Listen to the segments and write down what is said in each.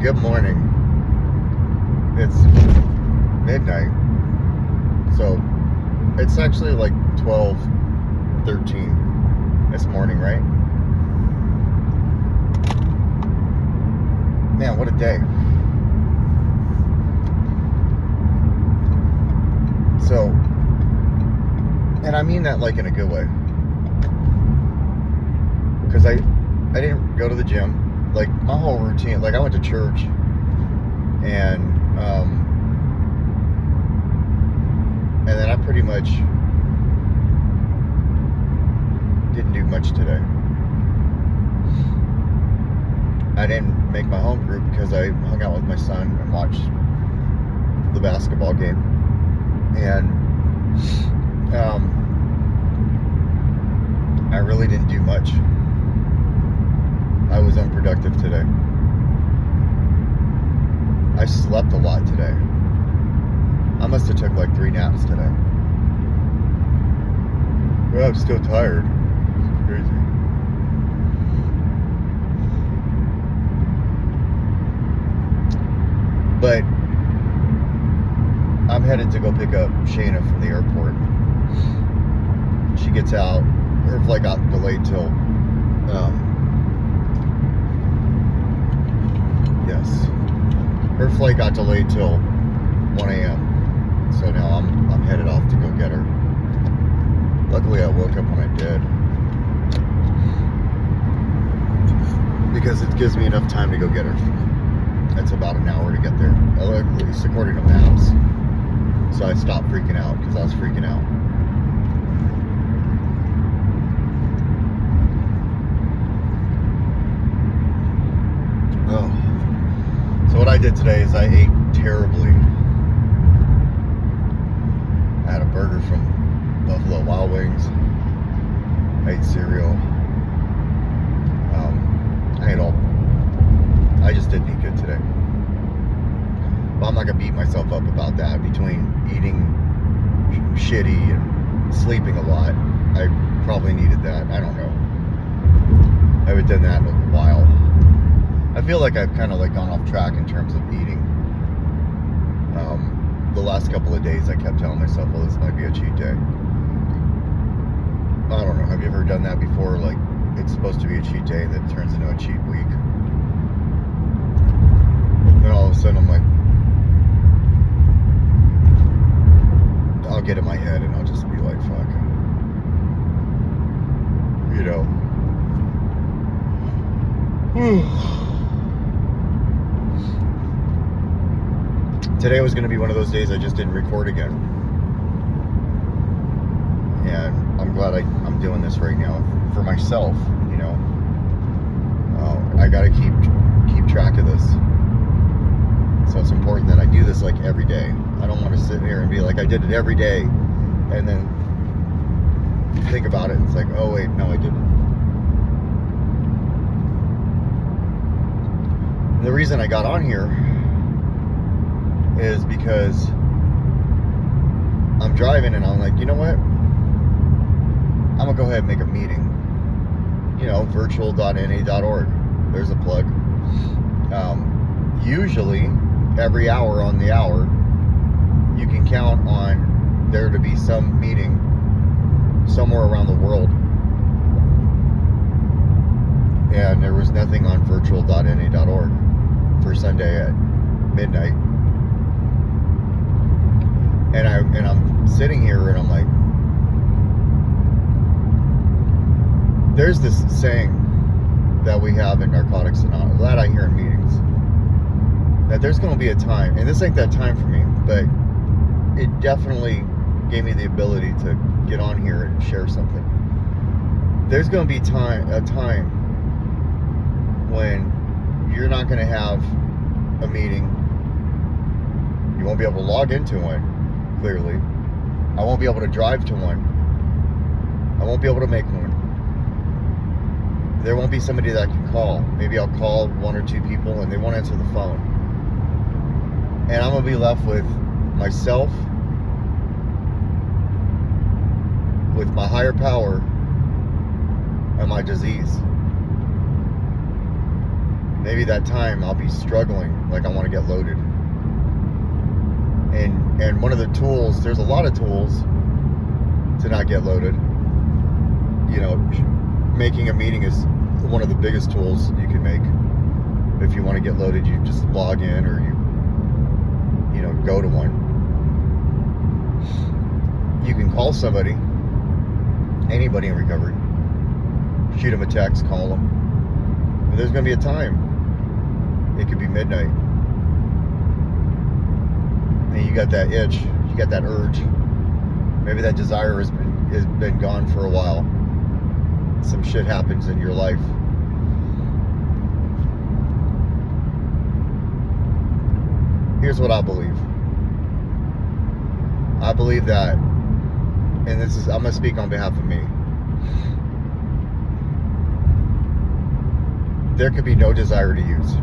Good morning. It's midnight. So it's actually like 12:13 this morning, right? Man, what a day. So, and I mean that like in a good way. Because I didn't go to the gym. Like my whole routine, like I went to church and then I pretty much didn't do much today. I didn't make my home group because I hung out with my son and watched the basketball game. And I really didn't do much. I was unproductive today. I slept a lot today. I must have took like 3 naps today. Well, I'm still tired. It's crazy. But I'm headed to go pick up Shayna from the airport. She gets out. Her flight got delayed till yes. Her flight got delayed till 1 a.m. So now I'm headed off to go get her. Luckily I woke up when I did, because it gives me enough time to go get her. It's about an hour to get there, at least according to maps. So I stopped freaking out because I was freaking out. Oh. So what I did today is I ate terribly. I had a burger from Buffalo Wild Wings. I ate cereal. I just didn't eat good today. But I'm not gonna beat myself up about that. Between eating shitty and sleeping a lot, I probably needed that. I don't know. I haven't done that in a while. I feel like I've kind of like gone off track in terms of eating. The last couple of days I kept telling myself, well, this might be a cheat day. I don't know, have you ever done that before? Like, it's supposed to be a cheat day and then it turns into a cheat week. Then all of a sudden I'm like, I'll get in my head and I'll just be like, fuck. You know. Today was going to be one of those days I just didn't record again. And I'm glad I'm doing this right now for myself, you know. I got to keep track of this. So it's important that I do this like every day. I don't want to sit here and be like, I did it every day, and then think about it and it's like, oh wait, no I didn't. And the reason I got on here is because I'm driving and I'm like, you know what? I'm gonna go ahead and make a meeting. You know, virtual.na.org. There's a plug. Usually, every hour on the hour, you can count on there to be some meeting somewhere around the world. And there was nothing on virtual.na.org for Sunday at midnight. And I'm sitting here and I'm like, there's this saying that we have in Narcotics Anonymous, that I hear in meetings, that there's going to be a time, and this ain't that time for me, but it definitely gave me the ability to get on here and share something. There's going to be a time when you're not going to have a meeting. You won't be able to log into one, clearly. I won't be able to drive to one. I won't be able to make one. There won't be somebody that I can call. Maybe I'll call 1 or 2 people and they won't answer the phone. And I'm going to be left with myself, with my higher power, and my disease. maybe that time I'll be struggling, like I want to get loaded. And one of the tools, there's a lot of tools to not get loaded. You know, making a meeting is one of the biggest tools you can make. If you want to get loaded, you just log in, or you know, go to one. You can call somebody, anybody in recovery, shoot them a text, call them. But there's going to be a time. It could be midnight. And you got that itch, you got that urge. Maybe that desire has been gone for a while. Some shit happens in your life. Here's what I believe. I believe that, and this is, I'm going to speak on behalf of me. There could be no desire to use.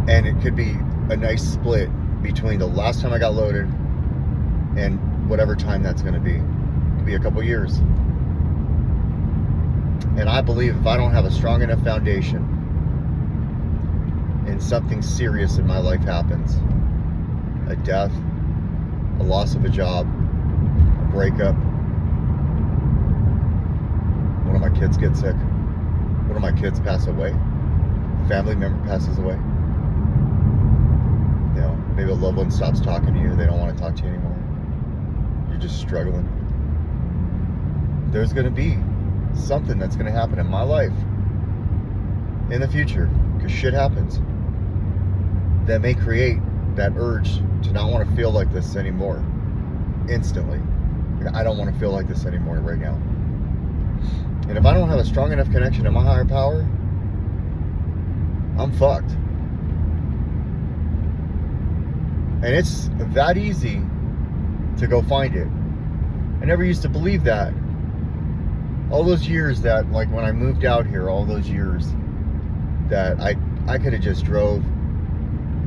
And it could be a nice split between the last time I got loaded and whatever time that's going to be. It could be a couple years. And I believe if I don't have a strong enough foundation and something serious in my life happens, a death, a loss of a job, a breakup, one of my kids gets sick, one of my kids pass away, a family member passes away, you know, maybe a loved one stops talking to you, they don't want to talk to you anymore, you're just struggling. There's going to be something that's going to happen in my life in the future, because shit happens, that may create that urge to not want to feel like this anymore instantly. I don't want to feel like this anymore right now. And if I don't have a strong enough connection to my higher power, I'm fucked. And it's that easy to go find it. I never used to believe that. All those years that, like when I moved out here, all those years that I could have just drove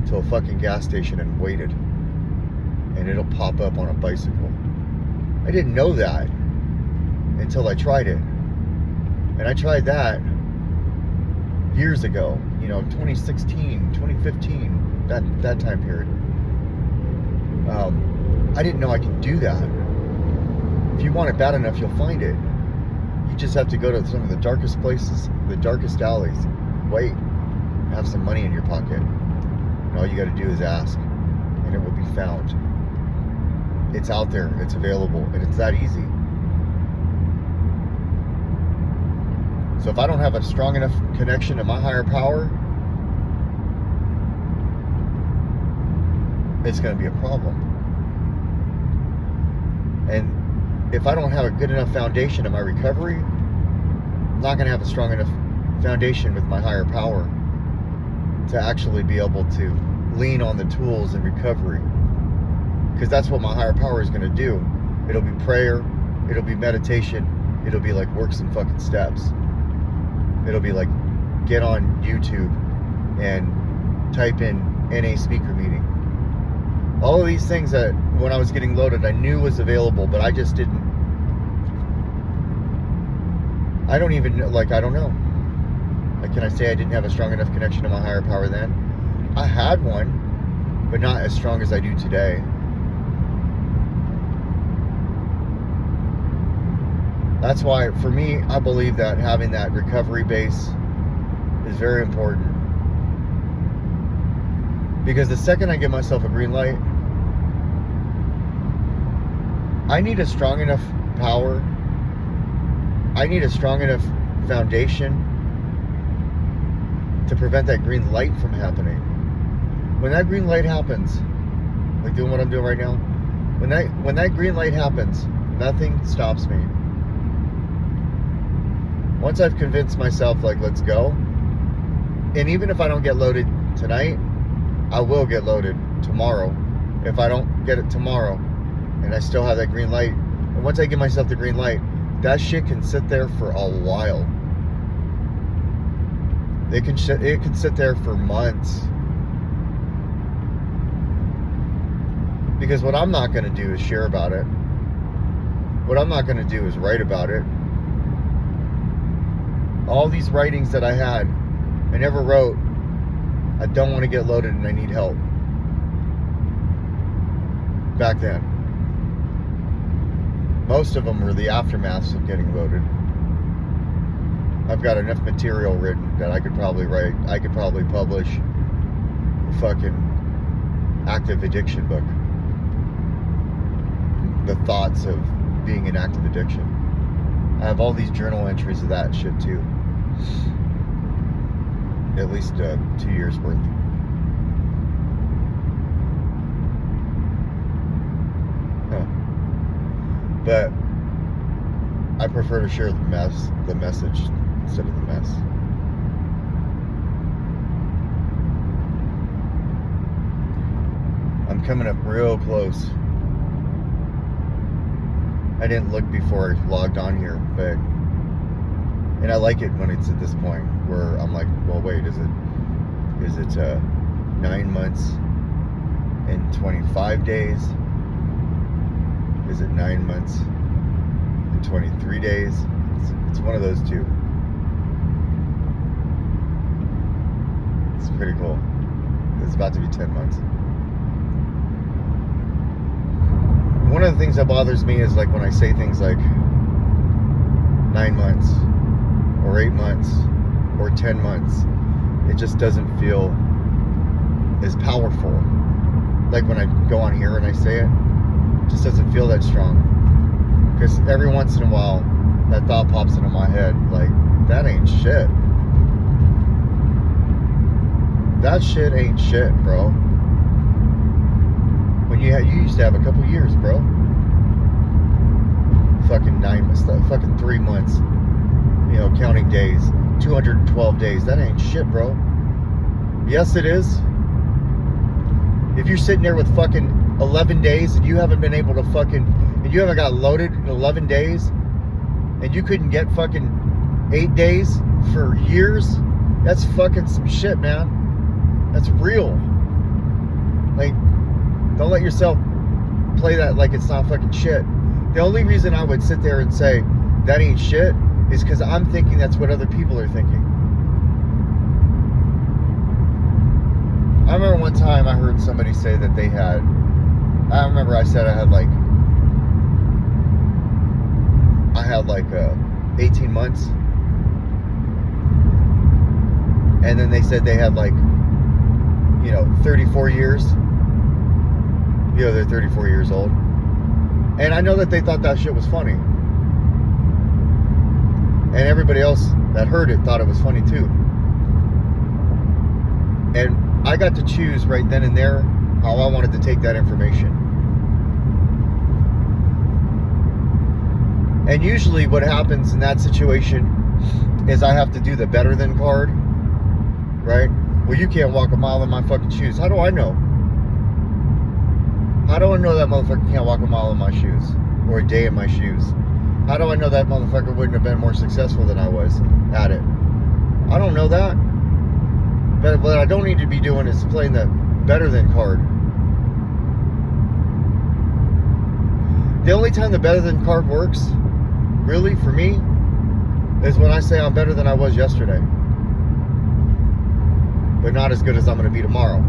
to a fucking gas station and waited, and it'll pop up on a bicycle. I didn't know that until I tried it. And I tried that years ago, you know, 2016, 2015, that time period. I didn't know I could do that. If you want it bad enough, you'll find it. You just have to go to some of the darkest places, the darkest alleys, wait, have some money in your pocket. And all you got to do is ask, and it will be found. It's out there, it's available, and it's that easy. So if I don't have a strong enough connection to my higher power, it's going to be a problem. And if I don't have a good enough foundation in my recovery, I'm not going to have a strong enough foundation with my higher power to actually be able to lean on the tools in recovery. Because that's what my higher power is going to do. It'll be prayer, it'll be meditation, it'll be like work some fucking steps. It'll be like get on YouTube and type in NA speaker meeting. All of these things that when I was getting loaded I knew was available, but I just didn't. I don't know. Like, can I say I didn't have a strong enough connection to my higher power then? I had one, but not as strong as I do today. That's why, for me, I believe that having that recovery base is very important. Because the second I give myself a green light, I need a strong enough power, I need a strong enough foundation to prevent that green light from happening. When that green light happens, like doing what I'm doing right now, when that green light happens, nothing stops me. Once I've convinced myself, like, let's go, and even if I don't get loaded tonight, I will get loaded tomorrow. If I don't get it tomorrow, and I still have that green light, and once I give myself the green light, that shit can sit there for a while. It can sit there for months. Because what I'm not going to do is share about it. What I'm not going to do is write about it. All these writings that I had I never wrote, I don't want to get loaded and I need help. Back then. Most of them were the aftermaths of getting loaded. I've got enough material written that I could probably write, I could probably publish a fucking active addiction book. The thoughts of being in active addiction. I have all these journal entries of that shit too. At least 2 years worth. But I prefer to share the message instead of the mess. I'm coming up real close. I didn't look before I logged on here, but and I like it when it's at this point where I'm like, well, wait, is it 9 months and 25 days? Is it 9 months and 23 days? It's one of those two. It's pretty cool. It's about to be 10 months. One of the things that bothers me is like when I say things like 9 months or 8 months or 10 months, it just doesn't feel as powerful. Like when I go on here and I say it just doesn't feel that strong. Because every once in a while, that thought pops into my head, like, that ain't shit. That shit ain't shit, bro. When you used to have a couple years, bro. Fucking 9 months, fucking 3 months. You know, counting days. 212 days. That ain't shit, bro. Yes, it is. If you're sitting there with fucking 11 days and you haven't been able to and you haven't got loaded in 11 days and you couldn't get fucking 8 days for years, that's fucking some shit, man. That's real. Like, don't let yourself play that like it's not fucking shit. The only reason I would sit there and say that ain't shit is because I'm thinking that's what other people are thinking. I remember one time I heard somebody say that they had, I remember I said I had like 18 months. And then they said they had like, 34 years. They're 34 years old. And I know that they thought that shit was funny. And everybody else that heard it thought it was funny too. And I got to choose right then and there how I wanted to take that information. And usually what happens in that situation is I have to do the better than card, right? Well, you can't walk a mile in my fucking shoes. How do I know? How do I know that motherfucker can't walk a mile in my shoes? Or a day in my shoes? How do I know that motherfucker wouldn't have been more successful than I was at it? I don't know that. But what I don't need to be doing is playing the better than card. The only time the better than card works, really, for me, is when I say I'm better than I was yesterday. But not as good as I'm going to be tomorrow.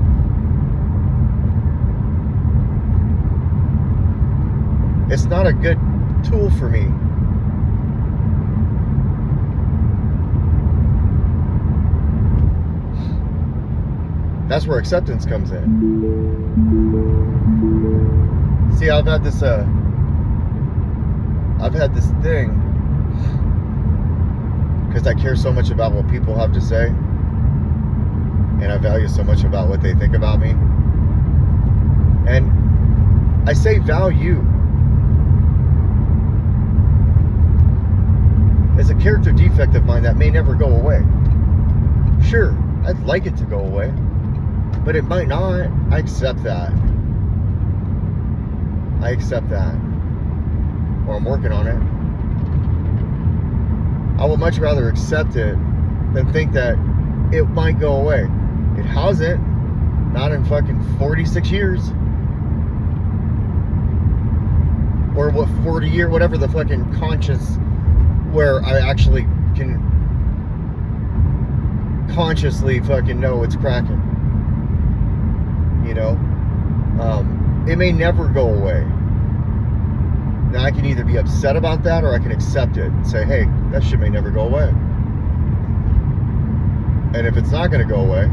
It's not a good tool for me. That's where acceptance comes in. See, I've had this thing, because I care so much about what people have to say, and I value so much about what they think about me. And I say value. It's a character defect of mine that may never go away. Sure, I'd like it to go away, but it might not. I accept that. I accept that. Or I'm working on it. I would much rather accept it than think that it might go away. It hasn't. Not in fucking 46 years. Or what, 40 years, whatever the fucking conscious, where I actually can consciously fucking know it's cracking. You know? It may never go away. Now I can either be upset about that or I can accept it and say, hey, that shit may never go away. And if it's not going to go away,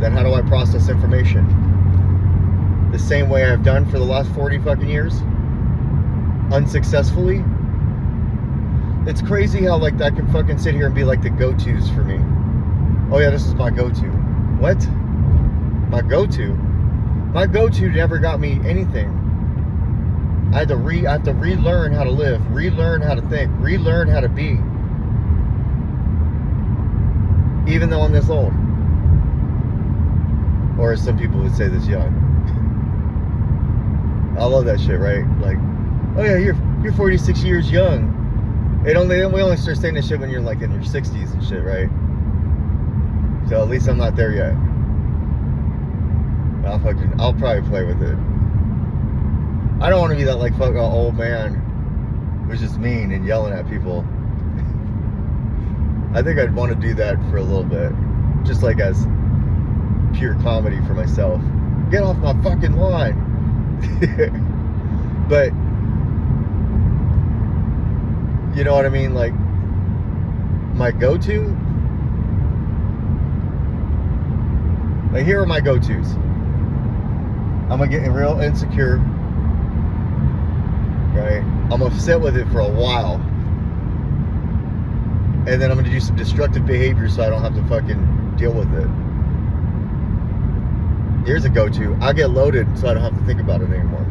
then how do I process information? The same way I've done for the last 40 fucking years? Unsuccessfully? It's crazy how like that can fucking sit here and be like the go-tos for me. Oh yeah, this is my go-to. What? My go-to? My go-to never got me anything. I have to relearn how to live, relearn how to think, relearn how to be. Even though I'm this old. Or as some people would say, this young. I love that shit, right? Like, oh yeah, you're 46 years young. We only start saying this shit when you're like in your 60s and shit, right? So at least I'm not there yet. I'll probably play with it. I don't want to be that like fucking old man who's just mean and yelling at people. I think I'd want to do that for a little bit, just like as pure comedy for myself. Get off my fucking lawn. But you know what I mean? Like my go-to. Like here are my go-tos. I'm gonna get real insecure, right? I'm gonna sit with it for a while, and then I'm gonna do some destructive behavior so I don't have to fucking deal with it. Here's a go-to. I'll get loaded so I don't have to think about it anymore.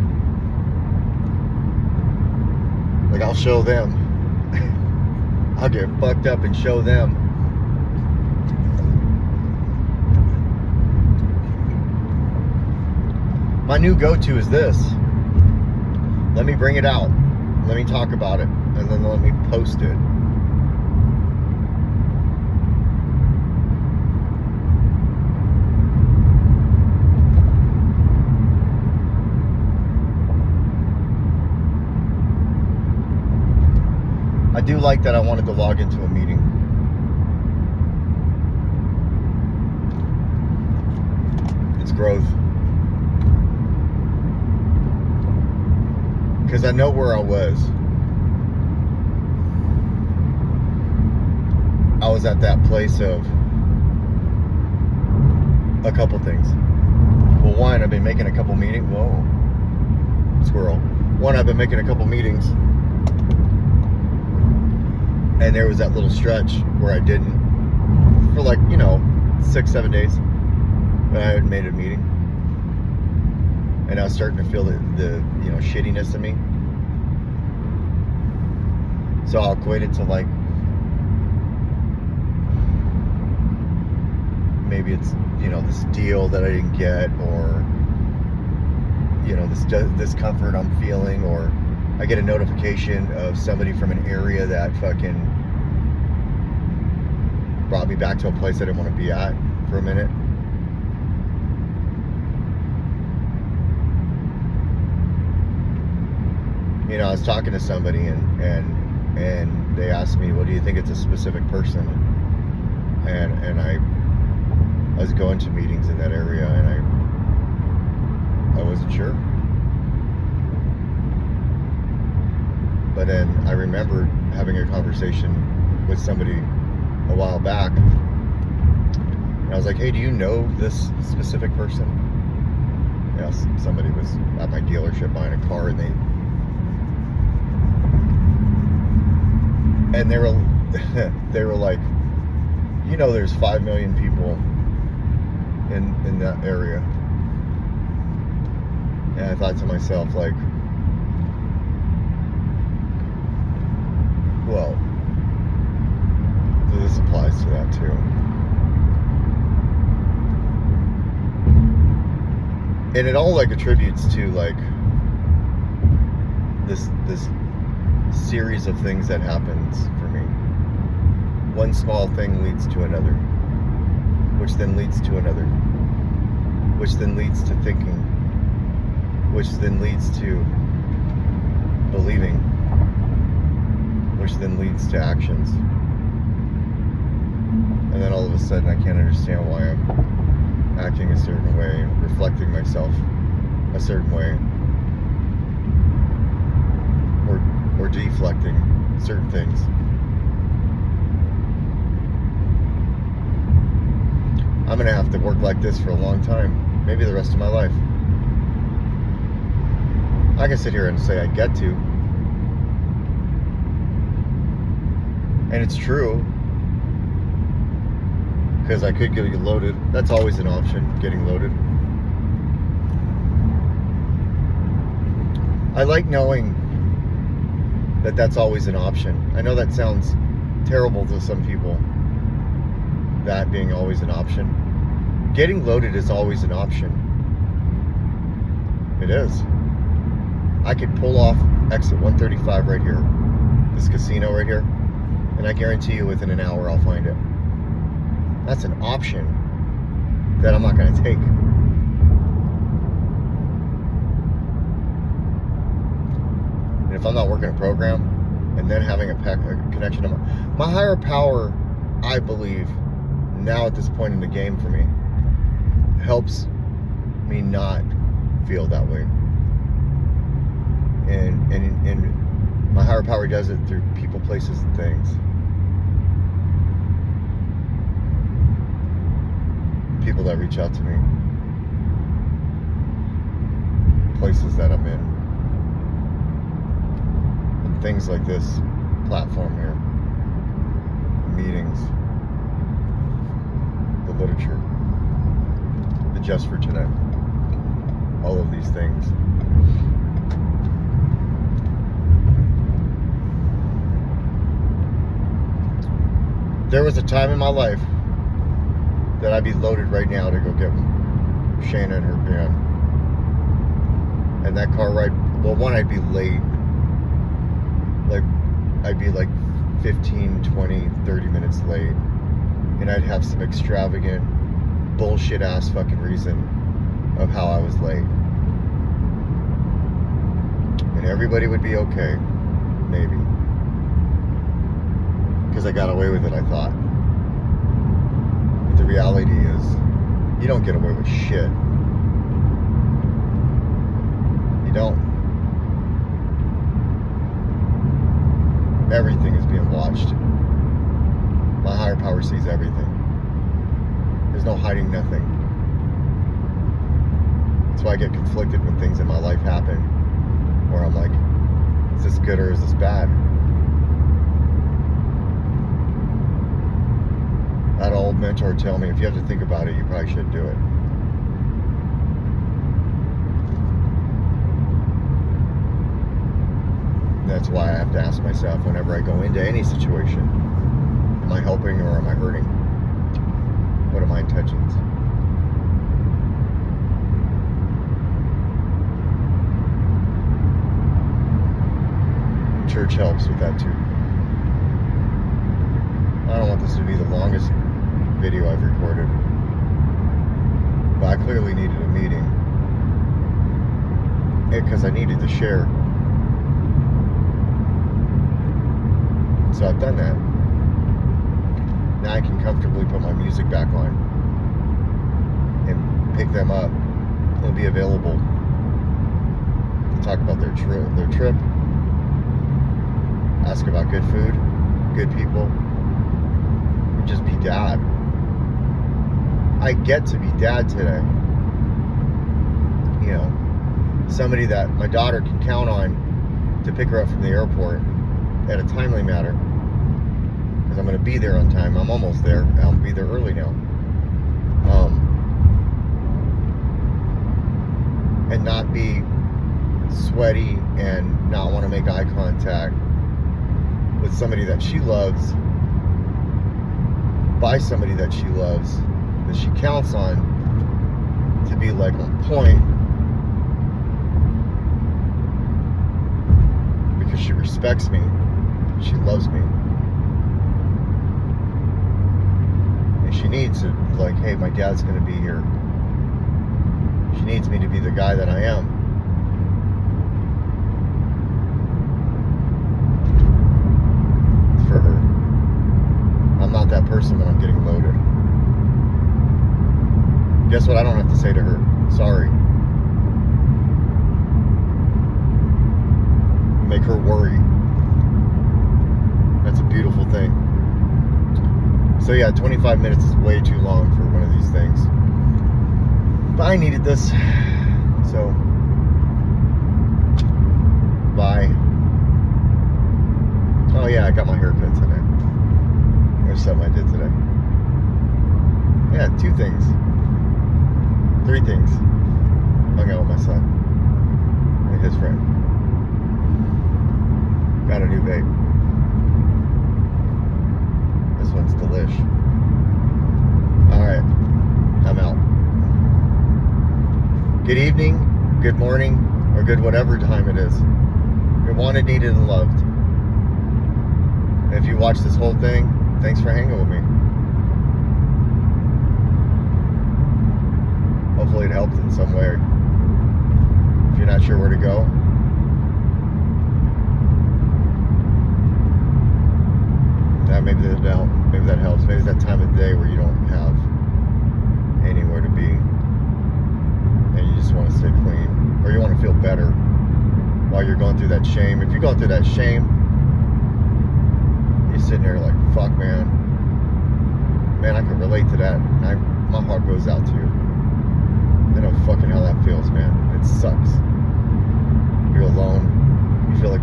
Like I'll show them. I'll get fucked up and show them. My new go-to is this. Let me bring it out. Let me talk about it. And then let me post it. I do like that I wanted to log into a meeting. It's growth. Because I know where I was. I was at that place of a couple things. Well, one, I've been making a couple meetings. Whoa. Squirrel. One, I've been making a couple meetings. And there was that little stretch where I didn't. For like, 6-7 days. But I hadn't made a meeting. And I was starting to feel the shittiness in me. So I'll equate it to like, maybe it's, this deal that I didn't get, or, this discomfort I'm feeling, or I get a notification of somebody from an area that fucking brought me back to a place I didn't want to be at for a minute. I was talking to somebody and they asked me, well, do you think it's a specific person? And I was going to meetings in that area and I wasn't sure. But then I remembered having a conversation with somebody a while back. And I was like, hey, do you know this specific person? Yes, somebody was at my dealership buying a car and they were like, there's 5 million people in that area. And I thought to myself, like, well, this applies to that too. And it all like attributes to like this series of things that happens for me. One small thing leads to another, which then leads to another, which then leads to thinking, which then leads to believing, which then leads to actions. And then a sudden I can't understand why I'm acting a certain way and reflecting myself a certain way, or deflecting certain things. I'm gonna have to work like this for a long time, maybe the rest of my life. I can sit here and say I get to, and it's true, because I could get loaded. That's always an option, getting loaded. I like knowing that that's always an option. I know that sounds terrible to some people, that being always an option. Getting loaded is always an option. It is. I could pull off exit 135 right here, this casino right here, and I guarantee you within an hour I'll find it. That's an option that I'm not going to take. And if I'm not working a program and then having a connection to my higher power, I believe, now at this point in the game for me, helps me not feel that way. And my higher power does it through people, places, and things. People that reach out to me. Places that I'm in. And things like this platform here. Meetings. The literature. The Just for Tonight. All of these things. There was a time in my life that I'd be loaded right now to go get Shayna and her band. And that car ride, well, one, I'd be late. Like, I'd be like 15, 20, 30 minutes late. And I'd have some extravagant, bullshit ass fucking reason of how I was late. And everybody would be okay. Maybe. Because I got away with it, I thought. But the reality is, you don't get away with shit. You don't. Everything is being watched. My higher power sees everything. There's no hiding nothing. That's why I get conflicted when things in my life happen, where I'm like, is this good or is this bad? I had an old mentor tell me, if you have to think about it, you probably shouldn't do it. And that's why I have to ask myself whenever I go into any situation, am I helping or am I hurting? What are my intentions? Church helps with that too. I don't want this to be the longest video I've recorded, but I clearly needed a meeting because I needed to share. So I've done that. Now I can comfortably put my music back on and pick them up and be available to talk about their trip, ask about good food, good people, and just be dad. I get to be dad today. You know, somebody that my daughter can count on to pick her up from the airport at a timely manner, because I'm going to be there on time. I'm almost there. I'll be there early now. And not be sweaty and not want to make eye contact with somebody that she loves, by somebody that she loves, that she counts on to be like on point, because she respects me, she loves me, and she needs to, like, hey, my dad's gonna be here. She needs me to be the guy that I am. For her. I'm not that person when I'm getting loaded. guess what I don't have to say to her? Sorry. Make her worry. That's a beautiful thing. So yeah, 25 minutes is way too long for one of these things. But I needed this. So, bye. Oh yeah, I got my haircut today. There's something I did today. Yeah, 2 things. 3 things. Hung out with my son and his friend. Got a new vape. This one's delish. Alright, I'm out. Good evening, good morning, or good whatever time it is. You're wanted, needed, and loved. And if you watch this whole thing, thanks for hanging with me. Hopefully it helped in some way. If you're not sure where to go, maybe that helps. Maybe it's that time of day where you don't have anywhere to be and you just want to stay clean, or you want to feel better while you're going through that shame. If you're going through that shame, you're sitting there like, fuck, man, I can relate to that, and my heart goes out to you. I know fucking how that feels, man. It sucks. You're alone. You feel like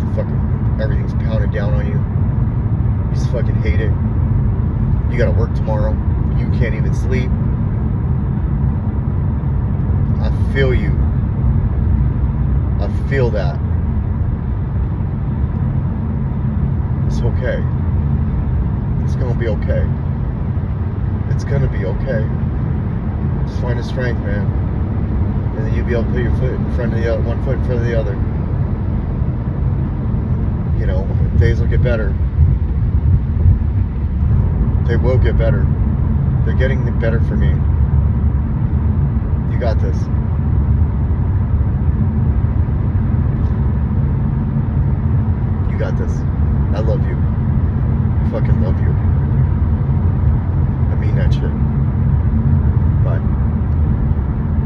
everything's pounded down on you. You just fucking hate it. You gotta work tomorrow. You can't even sleep. I feel you. I feel that. It's okay. It's gonna be okay. It's gonna be okay. Just find the strength, man. And then you'll be able to put your foot in front of the other, one foot in front of the other. You know, days will get better. They will get better. They're getting better for me. You got this. You got this. I love you. I fucking love you. I mean that shit.